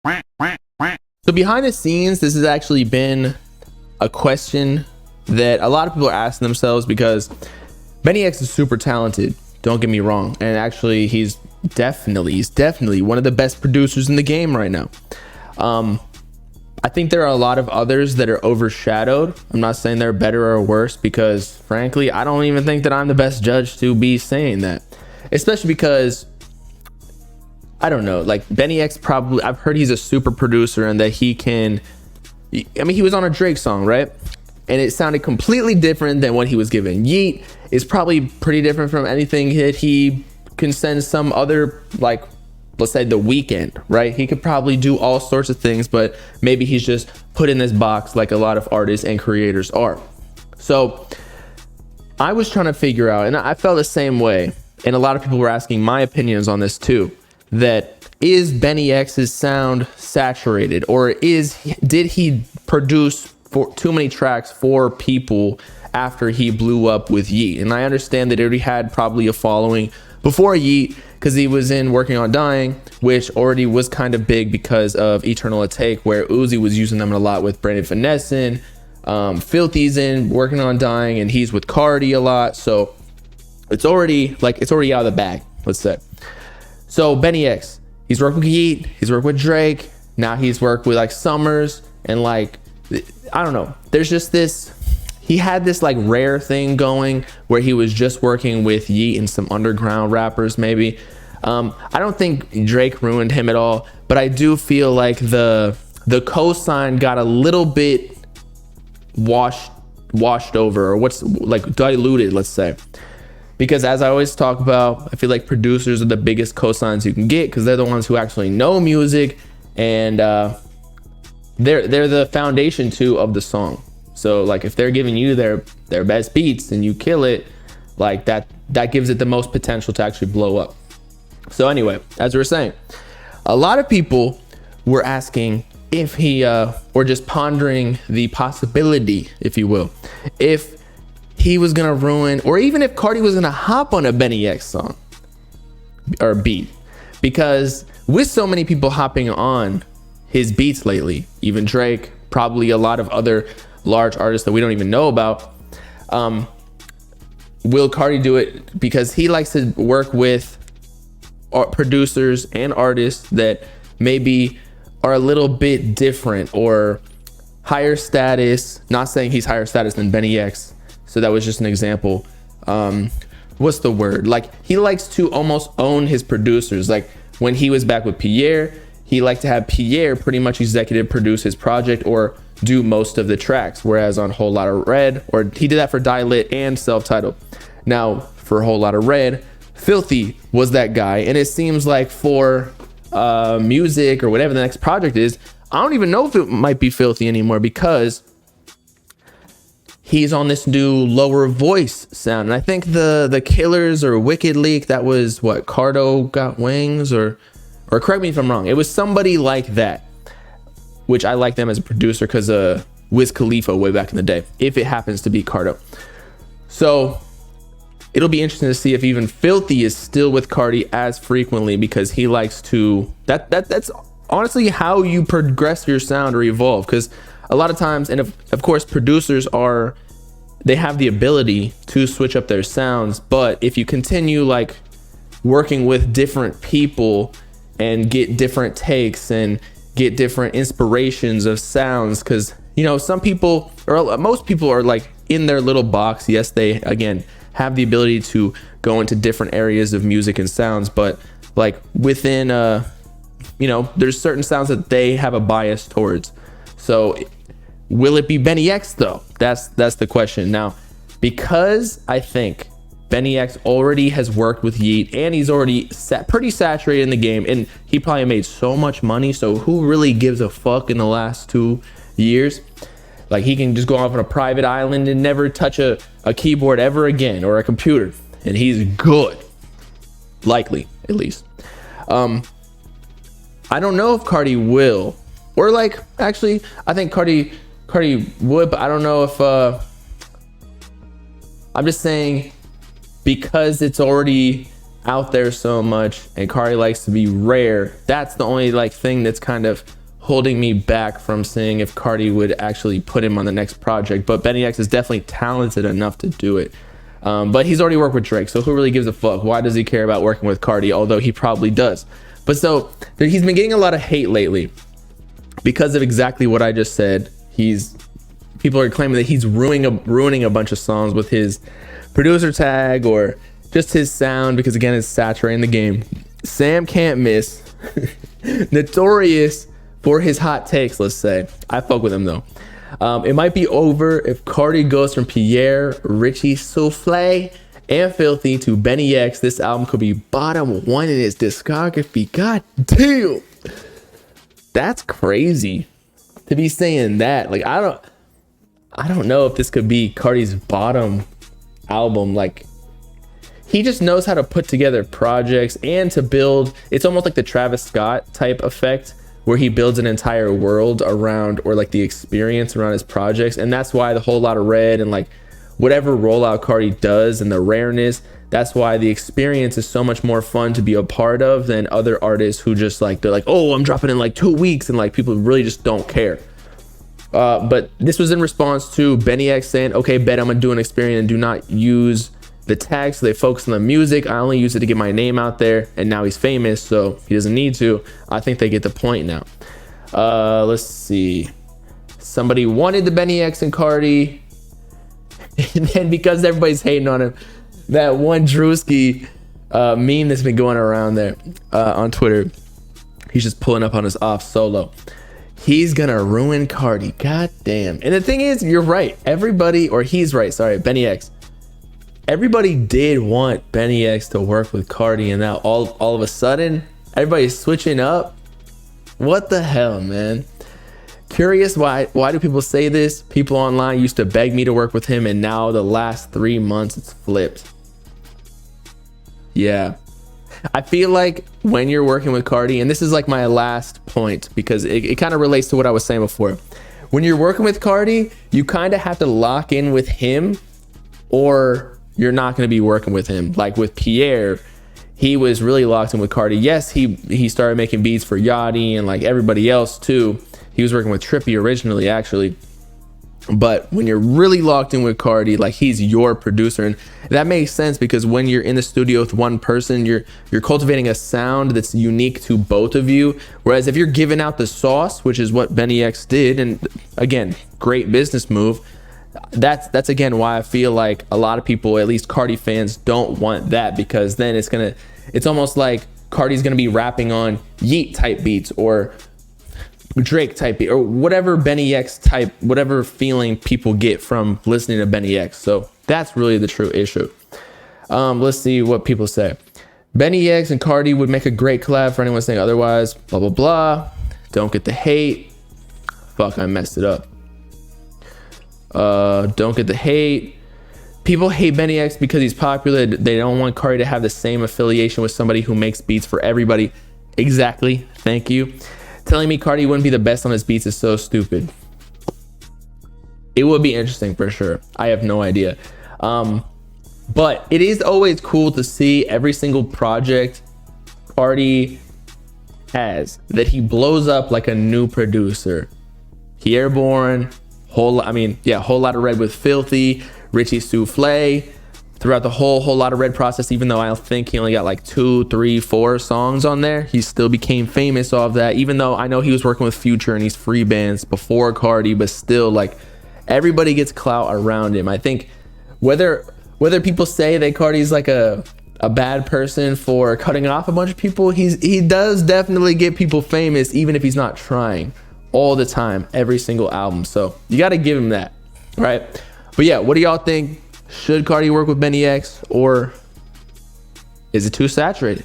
So behind the scenes, this has actually been a question that a lot of people are asking themselves, because BNYX is super talented, don't get me wrong, and actually he's definitely one of the best producers in the game right now. I think there are a lot of others that are overshadowed. I'm not saying they're better or worse, because frankly, I don't even think that I'm the best judge to be saying that, especially because I don't know, like BNYX probably, I've heard he's a super producer and that he can, I mean, he was on a Drake song, right? And it sounded completely different than what he was given. Yeet is probably pretty different from anything that he can send some other, like, let's say The Weeknd, right? He could probably do all sorts of things, but maybe he's just put in this box like a lot of artists and creators are. So I was trying to figure out, and I felt the same way, and a lot of people were asking my opinions on this too, that is BNYX's sound saturated, or did he produce for too many tracks for people after he blew up with Yeet? And I understand that he already had probably a following before Yeet, because he was in Working on Dying, which already was kind of big because of Eternal Atake, where Uzi was using them a lot with Brandon Finessin. Filthy's in Working on Dying, and he's with Cardi a lot. So it's already out of the bag, let's say. So BNYX, he's worked with Yeet, he's worked with Drake, now he's worked with like Summers, and like, I don't know, there's just this, he had this like rare thing going where he was just working with Yeet and some underground rappers maybe. I don't think Drake ruined him at all, but I do feel like the cosign got a little bit washed over, or what's like diluted, let's say. Because as I always talk about, I feel like producers are the biggest cosigns you can get, because they're the ones who actually know music, and they're the foundation too of the song. So like if they're giving you their best beats and you kill it, like that gives it the most potential to actually blow up. So anyway, as we were saying, a lot of people were asking if he or just pondering the possibility, if you will, if he was gonna ruin, or even if Cardi was gonna hop on a BNYX song or beat, because with so many people hopping on his beats lately, even Drake, probably a lot of other large artists that we don't even know about, will Cardi do it? Because he likes to work with producers and artists that maybe are a little bit different or higher status. Not saying he's higher status than BNYX, so that was just an example. What's the word? Like, he likes to almost own his producers. Like when he was back with Pierre, he liked to have Pierre pretty much executive produce his project or do most of the tracks. Whereas on Whole Lotta Red, or he did that for Die Lit and Self-Titled. Now for Whole Lotta Red, Filthy was that guy. And it seems like for music or whatever the next project is, I don't even know if it might be Filthy anymore, because he's on this new lower voice sound. And I think the Killers or Wicked leak, that was what, Cardo Got Wings, or correct me if I'm wrong, it was somebody like that, which I like them as a producer because Wiz Khalifa way back in the day, if it happens to be Cardo. So it'll be interesting to see if even Filthy is still with Cardi as frequently, because he likes to, that's honestly how you progress your sound or evolve. Because a lot of times, and of course producers they have the ability to switch up their sounds, but if you continue like working with different people and get different takes and get different inspirations of sounds, because you know, some people, or most people, are like in their little box. Yes, they again have the ability to go into different areas of music and sounds, but like within you know, there's certain sounds that they have a bias towards. So will it be BNYX though? That's the question. Now, because I think BNYX already has worked with Yeet and he's already pretty saturated in the game, and he probably made so much money, so who really gives a fuck in the last 2 years? Like, he can just go off on a private island and never touch a keyboard ever again, or a computer, and he's good, likely, at least. I don't know if Cardi will, or like, actually I think Cardi would, but I don't know if I'm just saying, because it's already out there so much, and Cardi likes to be rare. That's the only like thing that's kind of holding me back from seeing if Cardi would actually put him on the next project. But BNYX is definitely talented enough to do it. But he's already worked with Drake, so who really gives a fuck? Why does he care about working with Cardi? Although he probably does. But so he's been getting a lot of hate lately because of exactly what I just said. People are claiming that he's ruining a bunch of songs with his producer tag or just his sound, because again, it's saturating the game. Sam Can't Miss, notorious for his hot takes, let's say. I fuck with him though. It might be over if Cardi goes from Pierre, Richie Souffle, and Filthy to BNYX. This album could be bottom 1 in his discography. God damn. That's crazy to be saying that. Like, I don't know if this could be Cardi's bottom album. Like, he just knows how to put together projects and to build. It's almost like the Travis Scott type effect, where he builds an entire world around, or like the experience around his projects. And that's why the Whole Lotta Red and like whatever rollout Cardi does and the rareness, that's why the experience is so much more fun to be a part of than other artists who just like, they're like, oh, I'm dropping in like 2 weeks, and like people really just don't care. But this was in response to BNYX saying, okay, bet I'm gonna do an experience and do not use the tag, so they focus on the music. I only use it to get my name out there, and now he's famous, so he doesn't need to. I think they get the point now. Let's see. Somebody wanted the BNYX and Cardi, and then because everybody's hating on him, that one Drewski meme that's been going around there on Twitter, he's just pulling up on his off solo. He's gonna ruin Cardi. God damn. And the thing is, you're right. Everybody, or he's right, sorry, BNYX. Everybody did want BNYX to work with Cardi, and now all of a sudden, everybody's switching up. What the hell, man? Curious why do people say this? People online used to beg me to work with him, and now the last 3 months it's flipped. Yeah. I feel like when you're working with Cardi, and this is like my last point because it kind of relates to what I was saying before. When you're working with Cardi, you kind of have to lock in with him, or you're not going to be working with him. Like with Pierre, he was really locked in with Cardi. Yes, he started making beats for Yachty and like everybody else too. He was working with Trippie originally, actually. But when you're really locked in with Cardi, like he's your producer, and that makes sense because when you're in the studio with one person, you're cultivating a sound that's unique to both of you. Whereas if you're giving out the sauce, which is what BNYX did, and again, great business move. That's again why I feel like a lot of people, at least Cardi fans, don't want that, because then it's almost like Cardi's gonna be rapping on Yeet type beats or Drake type beat or whatever BNYX type, whatever feeling people get from listening to BNYX. So that's really the true issue. Let's see what people say. BNYX and Cardi would make a great collab. For anyone saying otherwise, blah blah blah. Don't get the hate. Fuck, I messed it up. Don't get the hate. People hate BNYX because he's popular. They don't want Cardi to have the same affiliation with somebody who makes beats for everybody. Exactly. Thank you. Telling me Cardi wouldn't be the best on his beats is so stupid. It would be interesting for sure. I have no idea. But it is always cool to see every single project Cardi has that he blows up like a new producer. Airborne, Whole Lotta Red with Filthy, Richie Souffle. Throughout the whole Lotta Red process, even though I think he only got like 2, 3, 4 songs on there, he still became famous off that. Even though I know he was working with Future and these free bands before Cardi, but still, like, everybody gets clout around him. I think whether people say that Cardi's like a bad person for cutting off a bunch of people, he does definitely get people famous, even if he's not trying, all the time, every single album. So you got to give him that, right? But yeah, what do y'all think? Should Cardi work with BNYX, or is it too saturated?